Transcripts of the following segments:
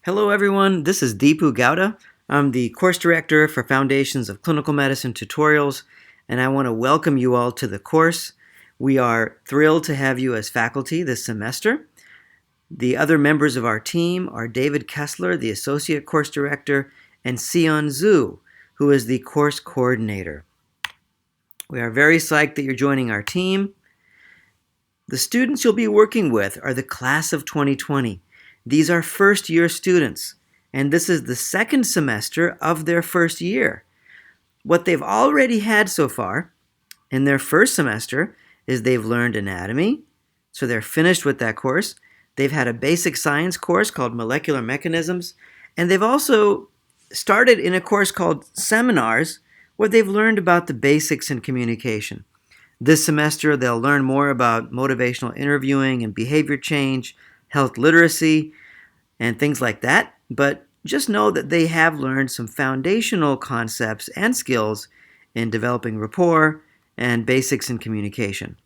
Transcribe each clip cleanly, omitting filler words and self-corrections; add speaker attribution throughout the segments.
Speaker 1: Hello everyone, this is Deepu Gowda. I'm the course director for Foundations of Clinical Medicine Tutorials, and I want to welcome you all to the course. We are thrilled to have you as faculty this semester. The other members of our team are David Kessler, the associate course director, and Sion Zhu, who is the course coordinator. We are very psyched that you're joining our team. The students you'll be working with are the class of 2020. These are first-year students, and this is the second semester of their first year. What they've already had so far in their first semester is they've learned anatomy, so they're finished with that course. They've had a basic science course called Molecular Mechanisms, and they've also started in a course called Seminars, where they've learned about the basics in communication. This semester, they'll learn more about motivational interviewing and behavior change, health literacy, and things like that. But just know that they have learned some foundational concepts and skills in developing rapport and basics in communication.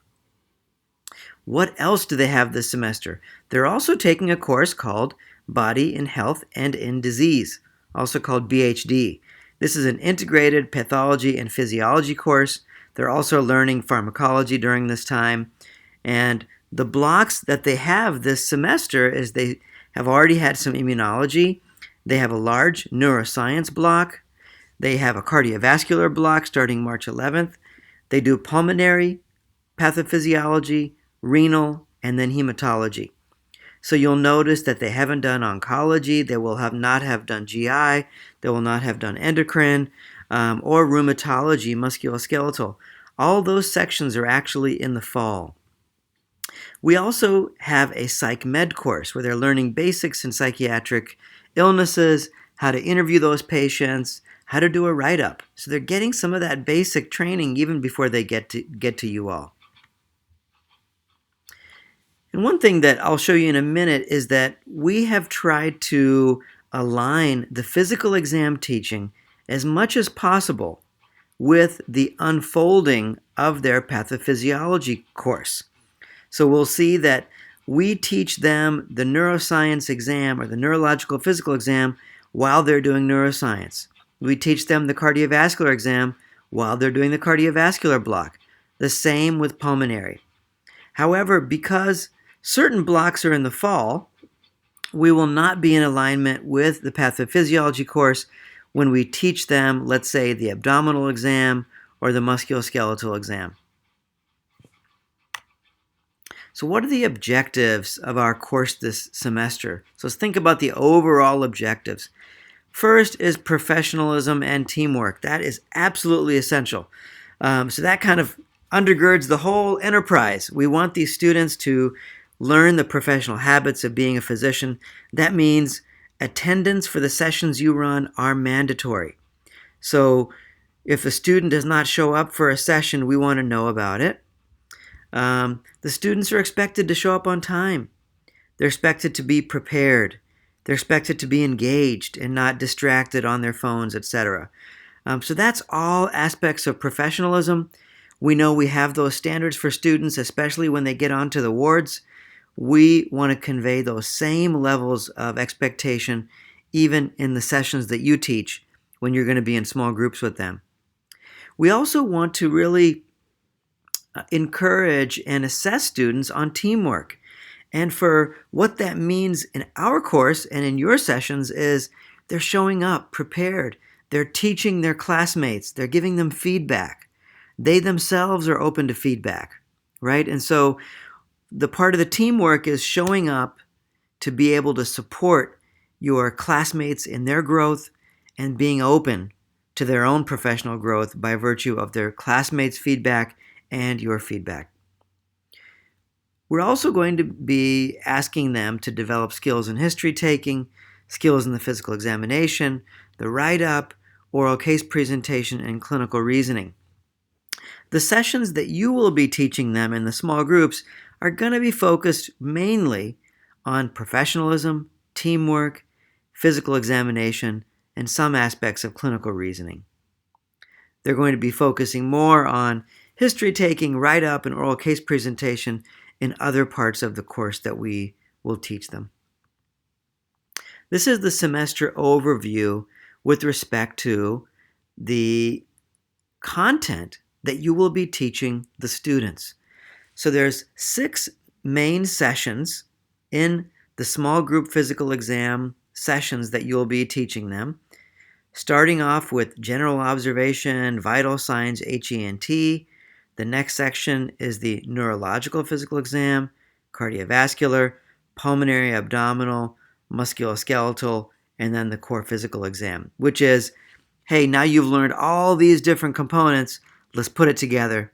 Speaker 1: What else do they have this semester? They're also taking a course called Body in Health and in Disease, also called BHD. This is an integrated pathology and physiology course. They're also learning pharmacology during this time. And the blocks that they have this semester is they have already had some immunology. They have a large neuroscience block. They have a cardiovascular block starting March 11th. They do pulmonary, pathophysiology, renal, and then hematology. So you'll notice that they haven't done oncology. They will not have done GI. They will not have done endocrine or rheumatology, musculoskeletal. All those sections are actually in the fall. We also have a psych med course where they're learning basics in psychiatric illnesses, how to interview those patients, how to do a write-up. So they're getting some of that basic training even before they get to you all. And one thing that I'll show you in a minute is that we have tried to align the physical exam teaching as much as possible with the unfolding of their pathophysiology course. So we'll see that we teach them the neuroscience exam or the neurological physical exam while they're doing neuroscience. We teach them the cardiovascular exam while they're doing the cardiovascular block. The same with pulmonary. However, because certain blocks are in the fall, we will not be in alignment with the pathophysiology course when we teach them, let's say, the abdominal exam or the musculoskeletal exam. So what are the objectives of our course this semester? So let's think about the overall objectives. First is professionalism and teamwork. That is absolutely essential. So that kind of undergirds the whole enterprise. We want these students to learn the professional habits of being a physician. That means attendance for the sessions you run are mandatory. So if a student does not show up for a session, we want to know about it. The students are expected to show up on time. They're expected to be prepared. They're expected to be engaged and not distracted on their phones, etc. So that's all aspects of professionalism. We know we have those standards for students, especially when they get onto the wards. We want to convey those same levels of expectation even in the sessions that you teach when you're going to be in small groups with them. We also want to really encourage and assess students on teamwork. And for what that means in our course and in your sessions is they're showing up prepared. They're teaching their classmates. They're giving them feedback. They themselves are open to feedback, right? And so the part of the teamwork is showing up to be able to support your classmates in their growth and being open to their own professional growth by virtue of their classmates' feedback and your feedback. We're also going to be asking them to develop skills in history taking, skills in the physical examination, the write-up, oral case presentation, and clinical reasoning. The sessions that you will be teaching them in the small groups are going to be focused mainly on professionalism, teamwork, physical examination, and some aspects of clinical reasoning. They're going to be focusing more on history taking, write-up, and oral case presentation in other parts of the course that we will teach them. This is the semester overview with respect to the content that you will be teaching the students. So there's 6 main sessions in the small group physical exam sessions that you'll be teaching them, starting off with general observation, vital signs, HENT. The next section is the neurological physical exam, cardiovascular, pulmonary, abdominal, musculoskeletal, and then the core physical exam, which is, hey, now you've learned all these different components, let's put it together,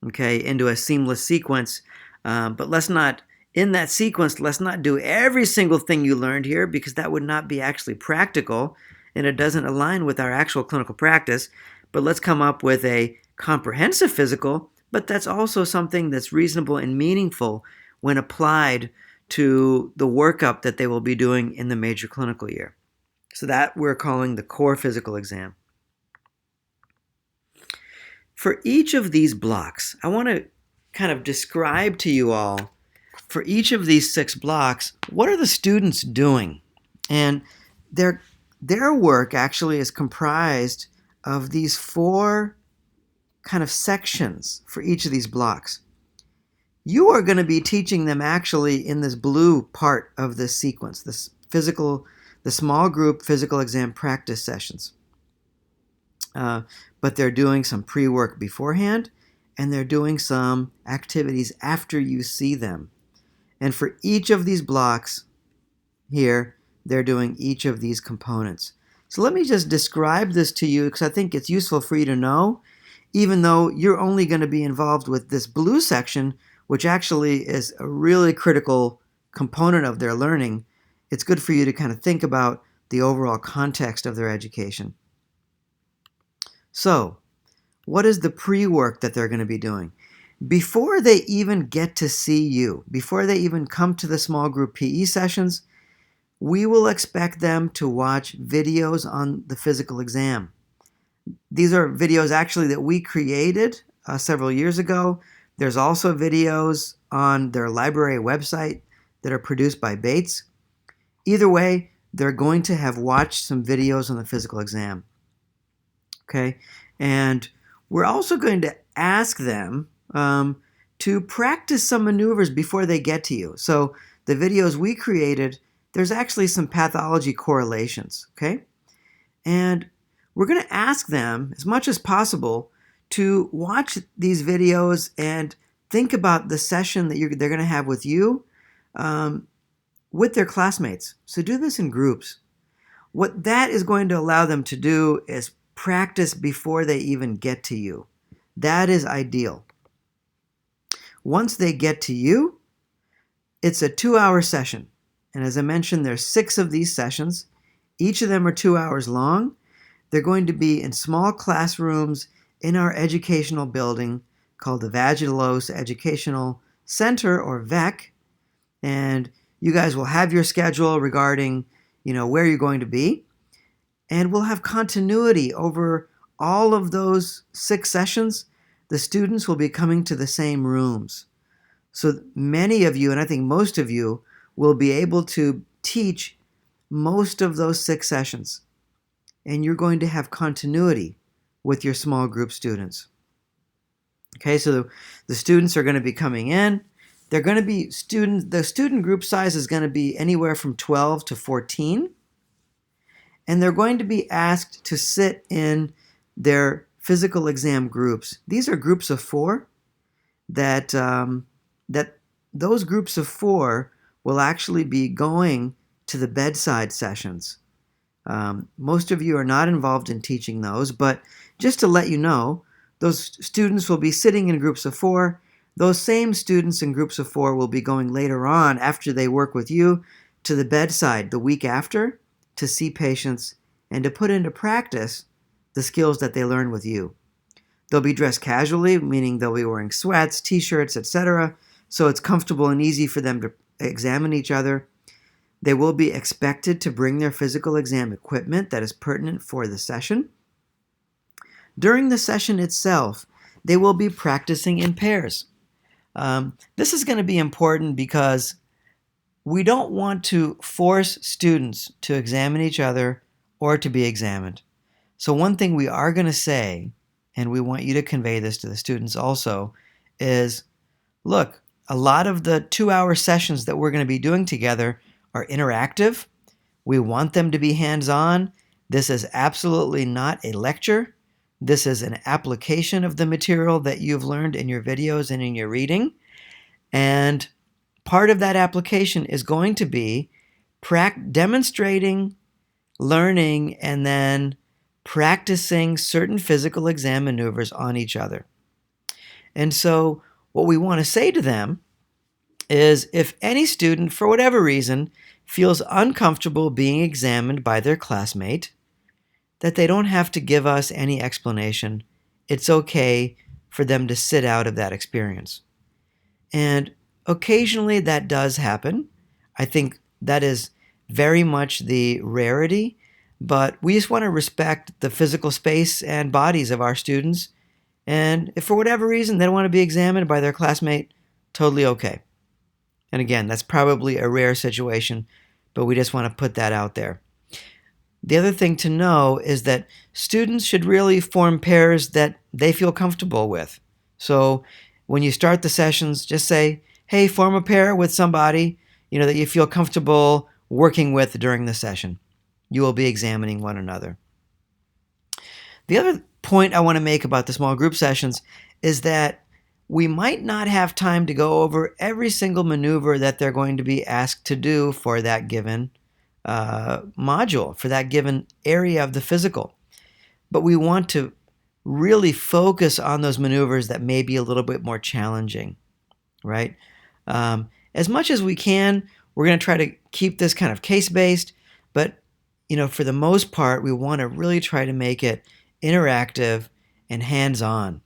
Speaker 1: okay, into a seamless sequence. But in that sequence, let's not do every single thing you learned here, because that would not be actually practical and it doesn't align with our actual clinical practice. But let's come up with a comprehensive physical, but that's also something that's reasonable and meaningful when applied to the workup that they will be doing in the major clinical year. So that we're calling the core physical exam. For each of these blocks, I want to kind of describe to you all, for each of these 6 blocks, what are the students doing? And their work actually is comprised of these 4 kind of sections for each of these blocks. You are going to be teaching them actually in this blue part of this sequence, the small group physical exam practice sessions. But they're doing some pre-work beforehand, and they're doing some activities after you see them. And for each of these blocks here, they're doing each of these components. So let me just describe this to you, because I think it's useful for you to know, even though you're only going to be involved with this blue section, which actually is a really critical component of their learning. It's good for you to kind of think about the overall context of their education. So, what is the pre-work that they're going to be doing? Before they even get to see you, before they even come to the small group PE sessions, we will expect them to watch videos on the physical exam. These are videos actually that we created several years ago. There's also videos on their library website that are produced by Bates. Either way, they're going to have watched some videos on the physical exam. Okay, and we're also going to ask them to practice some maneuvers before they get to you. So the videos we created, there's actually some pathology correlations, okay? And we're going to ask them, as much as possible, to watch these videos and think about the session that they're going to have with you with their classmates. So do this in groups. What that is going to allow them to do is practice before they even get to you. That is ideal. Once they get to you, it's a 2-hour session. And as I mentioned, there's 6 of these sessions. Each of them are 2 hours long. They're going to be in small classrooms in our educational building called the Vagelos Educational Center, or VEC. And you guys will have your schedule regarding, where you're going to be. And we'll have continuity over all of those 6 sessions. The students will be coming to the same rooms. So many of you, and I think most of you, will be able to teach most of those 6 sessions. And you're going to have continuity with your small group students. Okay, so the students are going to be coming in. They're going to be the student group size is going to be anywhere from 12 to 14. And they're going to be asked to sit in their physical exam groups. These are groups of 4 that those groups of 4 will actually be going to the bedside sessions. Most of you are not involved in teaching those, but just to let you know, those students will be sitting in groups of 4. Those same students in groups of 4 will be going later on, after they work with you, to the bedside the week after to see patients and to put into practice the skills that they learn with you. They'll be dressed casually, meaning they'll be wearing sweats, t-shirts, etc., so it's comfortable and easy for them to examine each other. They will be expected to bring their physical exam equipment that is pertinent for the session. During the session itself, they will be practicing in pairs. This is going to be important because we don't want to force students to examine each other or to be examined. So one thing we are going to say, and we want you to convey this to the students also, is look, a lot of the 2-hour sessions that we're going to be doing together are interactive. We want them to be hands-on. This is absolutely not a lecture. This is an application of the material that you've learned in your videos and in your reading. And part of that application is going to be demonstrating, learning, and then practicing certain physical exam maneuvers on each other. And so what we want to say to them is if any student, for whatever reason, feels uncomfortable being examined by their classmate, that they don't have to give us any explanation. It's okay for them to sit out of that experience. And occasionally that does happen. I think that is very much the rarity, but we just want to respect the physical space and bodies of our students. And if for whatever reason they don't want to be examined by their classmate, totally okay. And again, that's probably a rare situation, but we just want to put that out there. The other thing to know is that students should really form pairs that they feel comfortable with. So when you start the sessions, just say, hey, form a pair with somebody that you feel comfortable working with during the session. You will be examining one another. The other point I want to make about the small group sessions is that we might not have time to go over every single maneuver that they're going to be asked to do for that given module, for that given area of the physical. But we want to really focus on those maneuvers that may be a little bit more challenging, right? As much as we can, we're going to try to keep this kind of case-based, but for the most part, we want to really try to make it interactive and hands-on.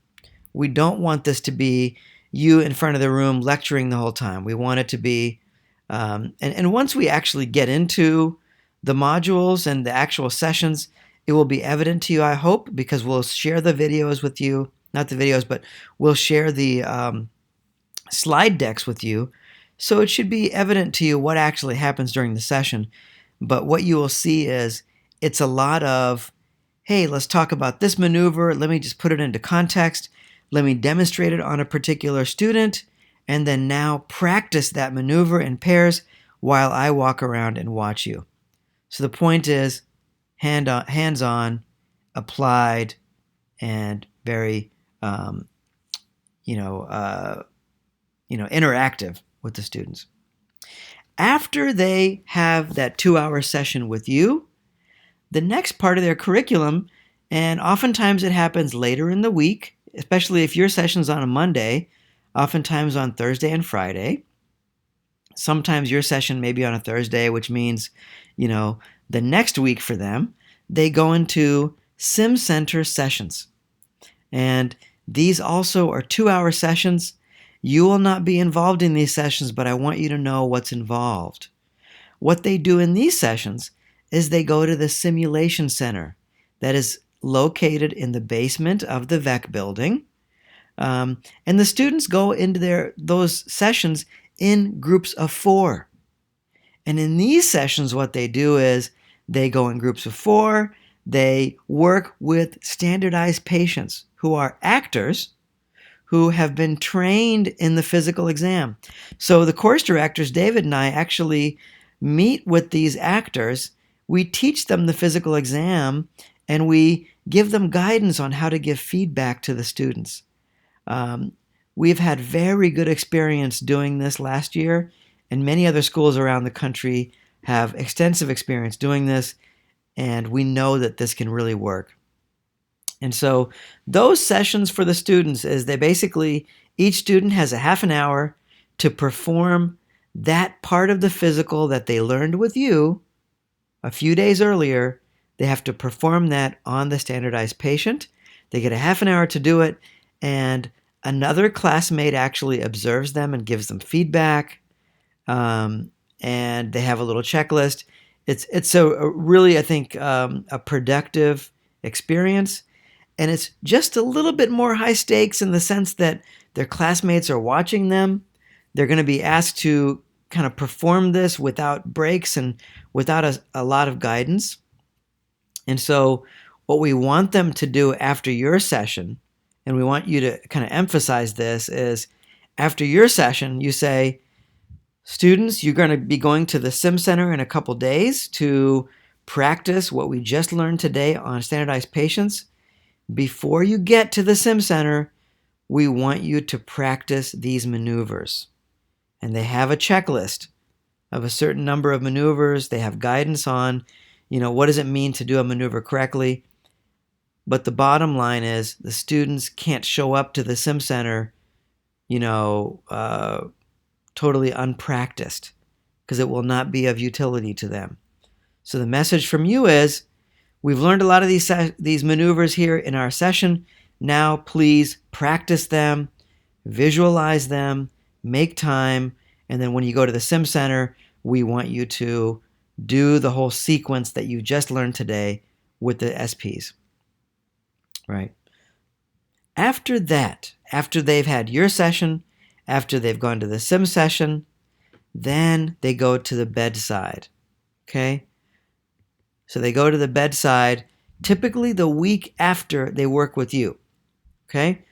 Speaker 1: We don't want this to be you in front of the room lecturing the whole time. We want it to be, and once we actually get into the modules and the actual sessions, it will be evident to you, I hope, because we'll share the videos with you. Not the videos, but we'll share the slide decks with you. So it should be evident to you what actually happens during the session. But what you will see is it's a lot of, hey, let's talk about this maneuver. Let me just put it into context. Let me demonstrate it on a particular student, and then now practice that maneuver in pairs while I walk around and watch you. So the point is hands-on, applied, and very, interactive with the students. After they have that 2-hour session with you, the next part of their curriculum, and oftentimes it happens later in the week, especially if your session's on a Monday, oftentimes on Thursday and Friday. Sometimes your session may be on a Thursday, which means, the next week for them, they go into Sim Center sessions. And these also are 2-hour sessions. You will not be involved in these sessions, but I want you to know what's involved. What they do in these sessions is they go to the simulation center that is located in the basement of the VEC building. And the students go into those sessions in groups of 4. And in these sessions, what they do is they go in groups of 4. They work with standardized patients who are actors who have been trained in the physical exam. So the course directors, David and I, actually meet with these actors. We teach them the physical exam, and we give them guidance on how to give feedback to the students. We've had very good experience doing this last year, and many other schools around the country have extensive experience doing this, and we know that this can really work. And so those sessions for the students is each student has a half an hour to perform that part of the physical that they learned with you a few days earlier. They have to perform that on the standardized patient. They get a half an hour to do it, and another classmate actually observes them and gives them feedback, and they have a little checklist. It's a really, I think, a productive experience, and it's just a little bit more high stakes in the sense that their classmates are watching them. They're going to be asked to kind of perform this without breaks and without a lot of guidance. And so what we want them to do after your session, and we want you to kind of emphasize this, is after your session, you say, students, you're going to be going to the Sim Center in a couple days to practice what we just learned today on standardized patients. Before you get to the Sim Center, we want you to practice these maneuvers. And they have a checklist of a certain number of maneuvers. They have guidance on, what does it mean to do a maneuver correctly. But the bottom line is the students can't show up to the Sim Center, totally unpracticed, because it will not be of utility to them. So the message from you is, we've learned a lot of these maneuvers here in our session. Now please practice them, visualize them, make time, and then when you go to the Sim Center, we want you to do the whole sequence that you just learned today with the SPs. Right? After that, after they've had your session, after they've gone to the Sim session, then they go to the bedside. Okay? So they go to the bedside typically the week after they work with you. Okay?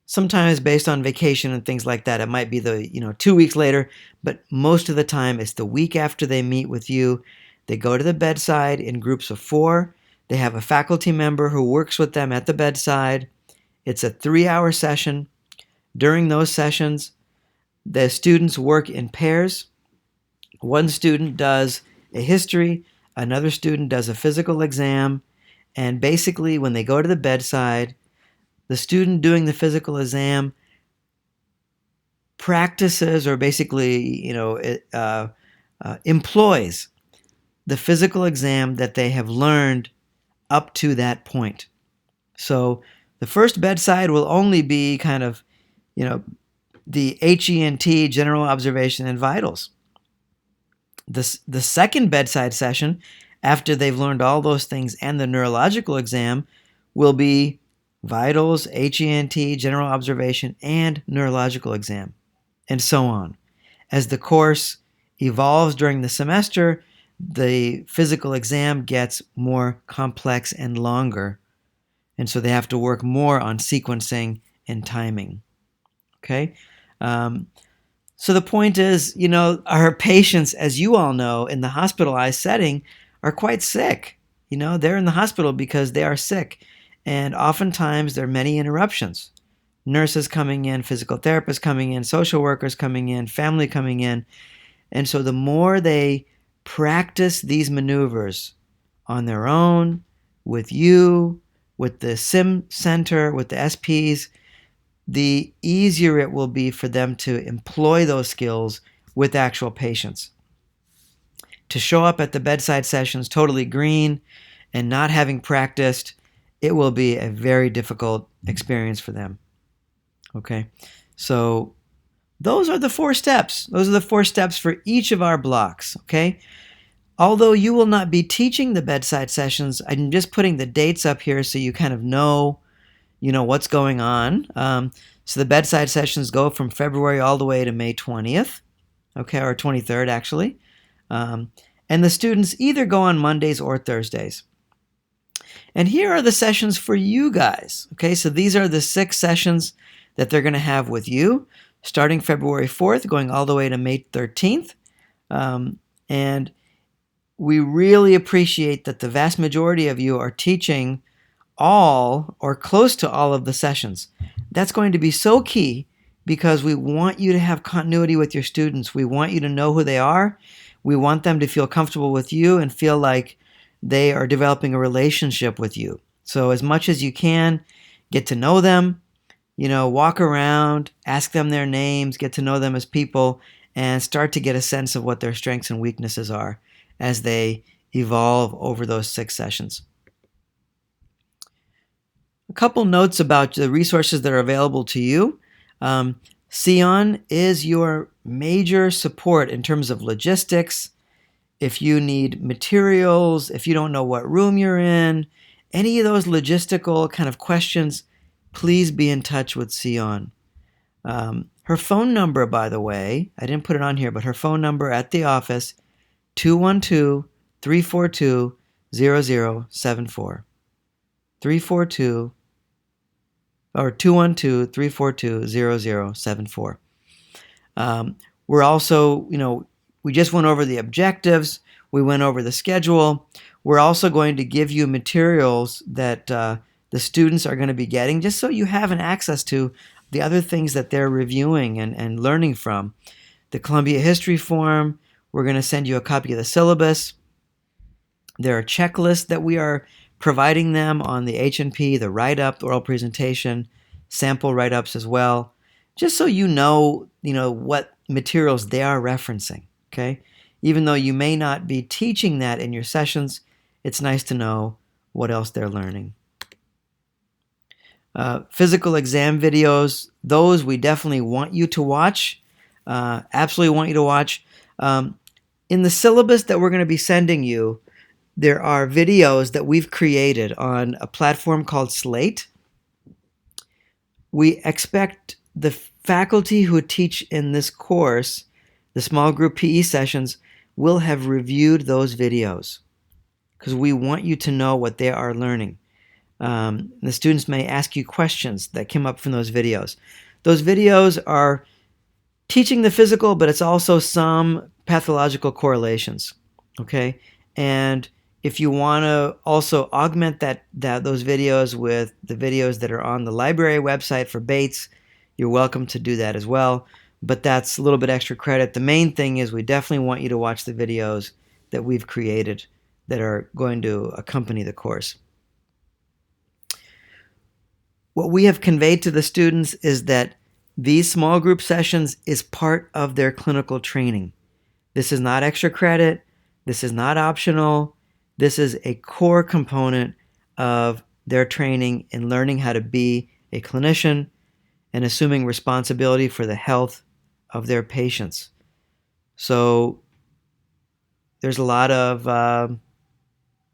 Speaker 1: Sometimes based on vacation and things like that, it might be 2 weeks later, but most of the time it's the week after they meet with you. They go to the bedside in groups of 4. They have a faculty member who works with them at the bedside. It's a 3-hour session. During those sessions, the students work in pairs. One student does a history, another student does a physical exam, and basically when they go to the bedside, the student doing the physical exam practices or basically, employs the physical exam that they have learned up to that point. So the first bedside will only be kind of, the HENT, general observation, and vitals. The second bedside session, after they've learned all those things and the neurological exam, will be vitals, HENT, general observation, and neurological exam, and so on. As the course evolves during the semester, the physical exam gets more complex and longer, and so they have to work more on sequencing and timing. Okay? So the point is, our patients, as you all know, in the hospitalized setting are quite sick. They're in the hospital because they are sick. And oftentimes there are many interruptions. Nurses coming in, physical therapists coming in, social workers coming in, family coming in. And so the more they practice these maneuvers on their own, with you, with the Sim Center, with the SPs, the easier it will be for them to employ those skills with actual patients. To show up at the bedside sessions totally green and not having practiced, it will be a very difficult experience for them. Okay, so those are the 4 steps. Those are the 4 steps for each of our blocks. Okay, although you will not be teaching the bedside sessions, I'm just putting the dates up here so you kind of know, what's going on. So the bedside sessions go from February all the way to May 20th, okay, or 23rd actually. And the students either go on Mondays or Thursdays. And here are the sessions for you guys. Okay, so these are the 6 sessions that they're going to have with you, starting February 4th, going all the way to May 13th. And we really appreciate that the vast majority of you are teaching all or close to all of the sessions. That's going to be so key because we want you to have continuity with your students. We want you to know who they are. We want them to feel comfortable with you and feel like they are developing a relationship with you. So as much as you can, get to know them, walk around, ask them their names, get to know them as people, and start to get a sense of what their strengths and weaknesses are as they evolve over those 6 sessions. A couple notes about the resources that are available to you. SION is your major support in terms of logistics. If you need materials, if you don't know what room you're in, any of those logistical kind of questions, please be in touch with SION. Her phone number, by the way, I didn't put it on here, but her phone number at the office, 212-342-0074. 342 or 212-342-0074. We're also, we just went over the objectives. We went over the schedule. We're also going to give you materials that the students are going to be getting, just so you have an access to the other things that they're reviewing and learning from. The Columbia History Forum, we're going to send you a copy of the syllabus. There are checklists that we are providing them on the H&P, the write-up, the oral presentation, sample write-ups as well, just so you know what materials they are referencing, okay? Even though you may not be teaching that in your sessions, it's nice to know what else they're learning. Physical exam videos, those we definitely want you to watch. Absolutely want you to watch. In the syllabus that we're going to be sending you, there are videos that we've created on a platform called Slate. We expect the faculty who teach in this course, the small group PE sessions, will have reviewed those videos because we want you to know what they are learning. The students may ask you questions that came up from those videos. Those videos are teaching the physical, but it's also some pathological correlations, okay? And if you want to also augment those videos with the videos that are on the library website for Bates, you're welcome to do that as well. But that's a little bit extra credit. The main thing is we definitely want you to watch the videos that we've created that are going to accompany the course. What we have conveyed to the students is that these small group sessions is part of their clinical training. This is not extra credit. This is not optional. This is a core component of their training in learning how to be a clinician and assuming responsibility for the health of their patients. So there's a lot of,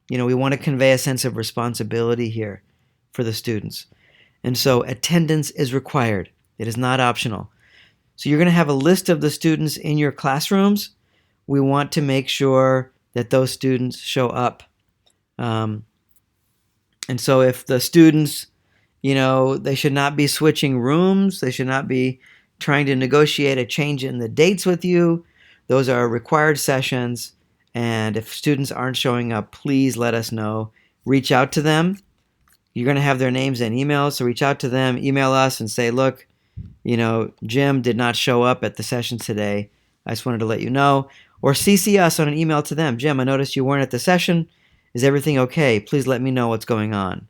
Speaker 1: we want to convey a sense of responsibility here for the students. And so attendance is required. It is not optional. So you're going to have a list of the students in your classrooms. We want to make sure that those students show up. And so if the students, they should not be switching rooms. They should not be trying to negotiate a change in the dates with you. Those are required sessions. And if students aren't showing up, please let us know. Reach out to them. You're going to have their names and emails, so reach out to them, email us and say, look, Jim did not show up at the session today. I just wanted to let you know. Or CC us on an email to them. Jim, I noticed you weren't at the session. Is everything okay? Please let me know what's going on.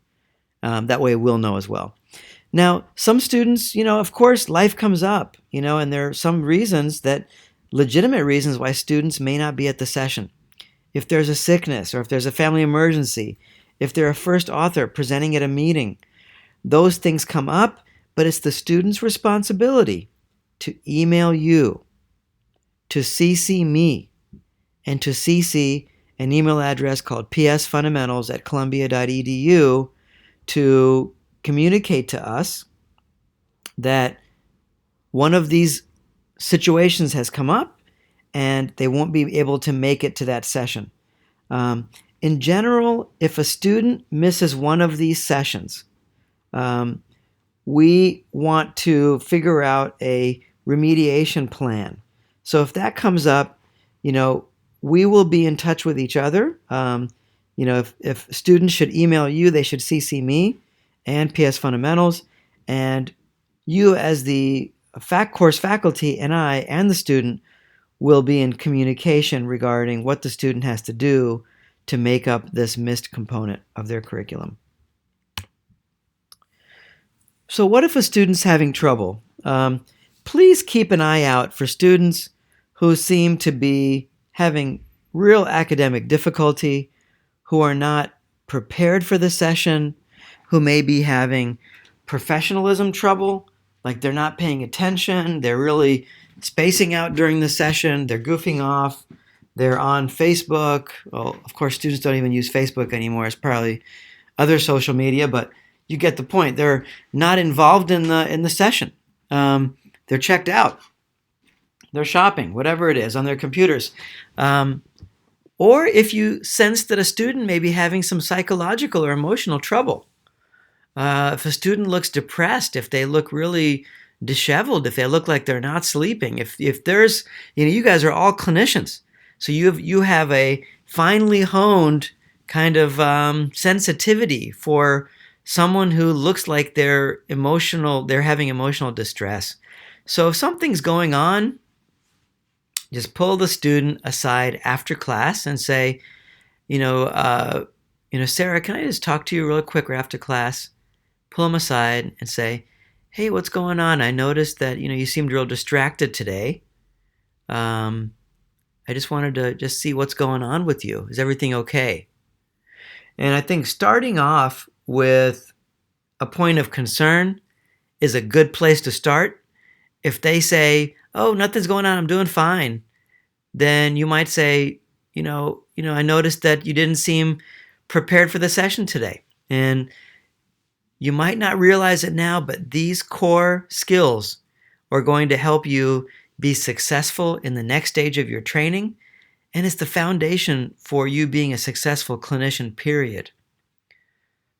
Speaker 1: That way we'll know as well. Now, some students, of course, life comes up, and there are some legitimate reasons why students may not be at the session. If there's a sickness or if there's a family emergency, if they're a first author presenting at a meeting, those things come up, but it's the student's responsibility to email you, to CC me, and to CC an email address called psfundamentals@columbia.edu to communicate to us that one of these situations has come up and they won't be able to make it to that session. In general, if a student misses one of these sessions, we want to figure out a remediation plan. So if that comes up, we will be in touch with each other. If students should email you, they should CC me and PS Fundamentals, and you as the course faculty and I and the student will be in communication regarding what the student has to do to make up this missed component of their curriculum. So what if a student's having trouble? Please keep an eye out for students who seem to be having real academic difficulty, who are not prepared for the session, who may be having professionalism trouble, like they're not paying attention, they're really spacing out during the session, they're goofing off, they're on Facebook. Well, of course, students don't even use Facebook anymore. It's probably other social media, but you get the point. They're not involved in the session. They're they're checked out. They're shopping, whatever it is, on their computers. Or if you sense that a student may be having some psychological or emotional trouble. If a student looks depressed, if they look really disheveled, if they look like they're not sleeping, if there's, you guys are all clinicians. So you have a finely honed kind of sensitivity for someone who looks like they're having emotional distress. So if something's going on, just pull the student aside after class and say, Sarah, can I just talk to you real quick right after class? Pull them aside and say, hey, what's going on? I noticed that, you seemed real distracted today. I just wanted to just see what's going on with you. Is everything okay? And I think starting off with a point of concern is a good place to start. If they say, oh, nothing's going on, I'm doing fine, then you might say, I noticed that you didn't seem prepared for the session today. And you might not realize it now, but these core skills are going to help you be successful in the next stage of your training, and it's the foundation for you being a successful clinician, period.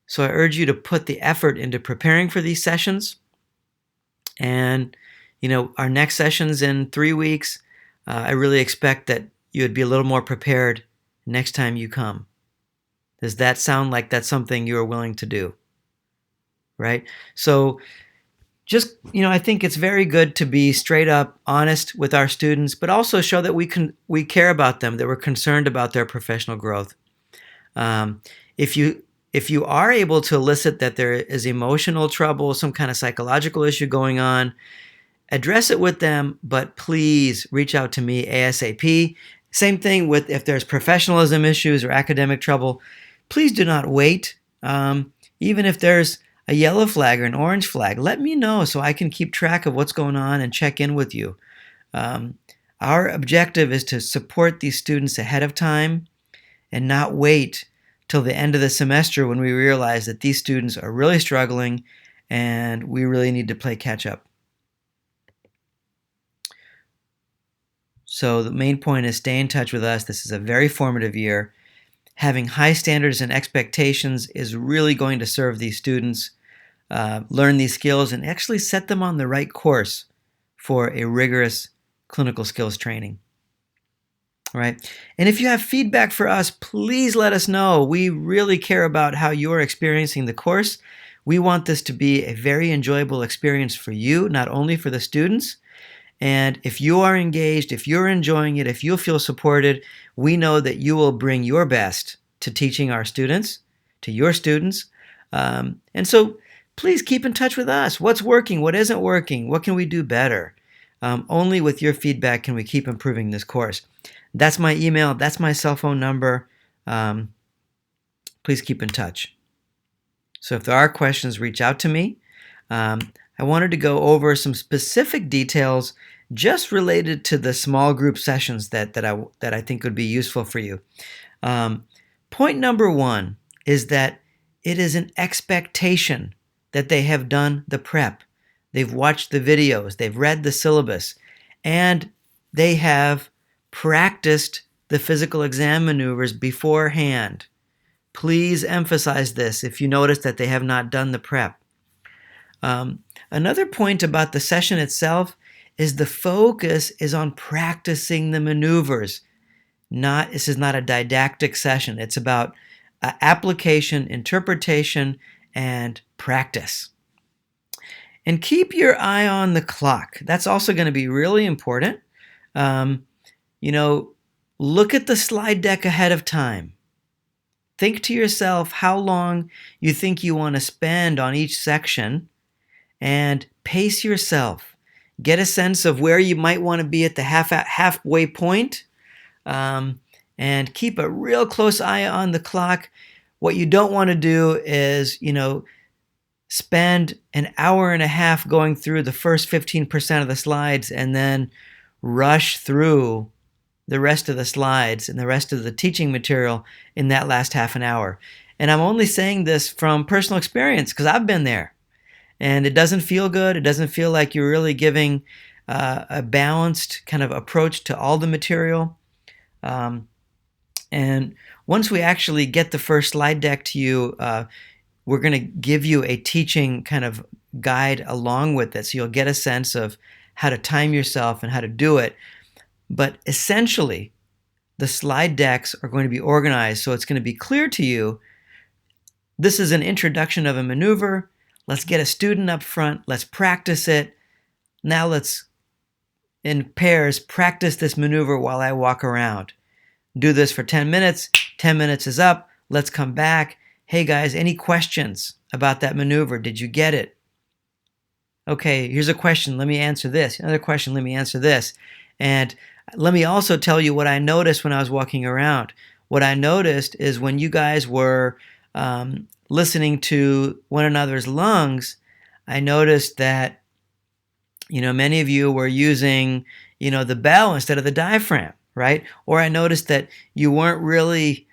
Speaker 1: So I urge you to put the effort into preparing for these sessions. And, our next session's in 3 weeks. I really expect that you would be a little more prepared next time you come. Does that sound like that's something you are willing to do? Right? So just, I think it's very good to be straight up honest with our students, but also show that we care about them, that we're concerned about their professional growth. If you are able to elicit that there is emotional trouble, some kind of psychological issue going on, address it with them, but please reach out to me ASAP. Same thing with if there's professionalism issues or academic trouble, please do not wait. Even if there's a yellow flag or an orange flag, let me know so I can keep track of what's going on and check in with you. Our objective is to support these students ahead of time and not wait till the end of the semester when we realize that these students are really struggling and we really need to play catch up. So the main point is stay in touch with us. This is a very formative year. Having high standards and expectations is really going to serve these students, learn these skills, and actually set them on the right course for a rigorous clinical skills training. All right. And if you have feedback for us, please let us know. We really care about how you're experiencing the course. We want this to be a very enjoyable experience for you, not only for the students. And if you are engaged, if you're enjoying it, if you feel supported, we know that you will bring your best to teaching our students, to your students. And so please keep in touch with us. What's working? What isn't working? What can we do better? Only with your feedback can we keep improving this course. That's my email. That's my cell phone number. Please keep in touch. So if there are questions, reach out to me. I wanted to go over some specific details just related to the small group sessions that I think would be useful for you. Point number 1 is that it is an expectation that they have done the prep. They've watched the videos, they've read the syllabus, and they have practiced the physical exam maneuvers beforehand. Please emphasize this if you notice that they have not done the prep. Another point about the session itself is the focus is on practicing the maneuvers. This is not a didactic session. It's about application, interpretation, and practice. And keep your eye on the clock. That's also going to be really important. Look at the slide deck ahead of time. Think to yourself how long you think you want to spend on each section and pace yourself. Get a sense of where you might want to be at the halfway point, and keep a real close eye on the clock. What you don't want to do is, spend an hour and a half going through the first 15% of the slides and then rush through the rest of the slides and the rest of the teaching material in that last half an hour. And I'm only saying this from personal experience because I've been there. And it doesn't feel good. It doesn't feel like you're really giving a balanced kind of approach to all the material. And once we actually get the first slide deck to you, we're going to give you a teaching kind of guide along with it, so you'll get a sense of how to time yourself and how to do it. But essentially, the slide decks are going to be organized so it's going to be clear to you, this is an introduction of a maneuver. Let's get a student up front. Let's practice it. Now let's, in pairs, practice this maneuver while I walk around. Do this for 10 minutes. 10 minutes is up. Let's come back. Hey guys, any questions about that maneuver? Did you get it? Okay, here's a question. Let me answer this. Another question. Let me answer this. And let me also tell you what I noticed when I was walking around. What I noticed is when you guys were listening to one another's lungs, I noticed that, many of you were using, the bell instead of the diaphragm, right? Or I noticed that you weren't really,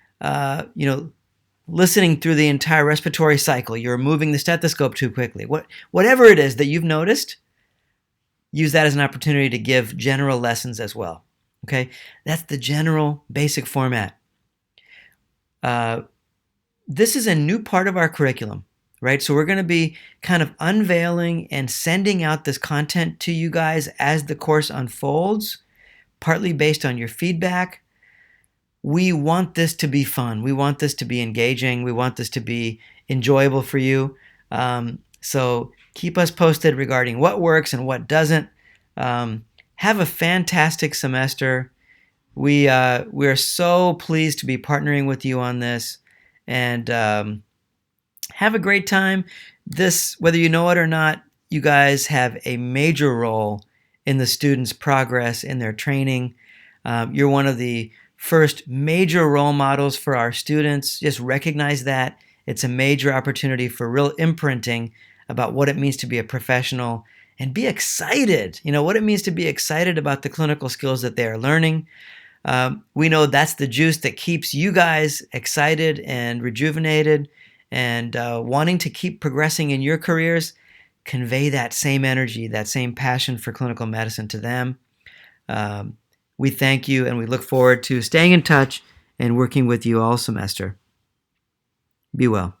Speaker 1: listening through the entire respiratory cycle. You're moving the stethoscope too quickly. Whatever it is that you've noticed, use that as an opportunity to give general lessons as well. Okay? That's the general basic format. This is a new part of our curriculum, right? So we're going to be kind of unveiling and sending out this content to you guys as the course unfolds, partly based on your feedback. We want this to be fun. We want this to be engaging. We want this to be enjoyable for you. So keep us posted regarding what works and what doesn't. Have a fantastic semester. We are so pleased to be partnering with you on this, and have a great time. This, whether you know it or not, you guys have a major role in the students' progress in their training. You're one of the first major role models for our students. Just recognize that. It's a major opportunity for real imprinting about what it means to be a professional, and be excited. What it means to be excited about the clinical skills that they are learning. We know that's the juice that keeps you guys excited and rejuvenated and wanting to keep progressing in your careers. Convey that same energy, that same passion for clinical medicine to them. We thank you, and we look forward to staying in touch and working with you all semester. Be well.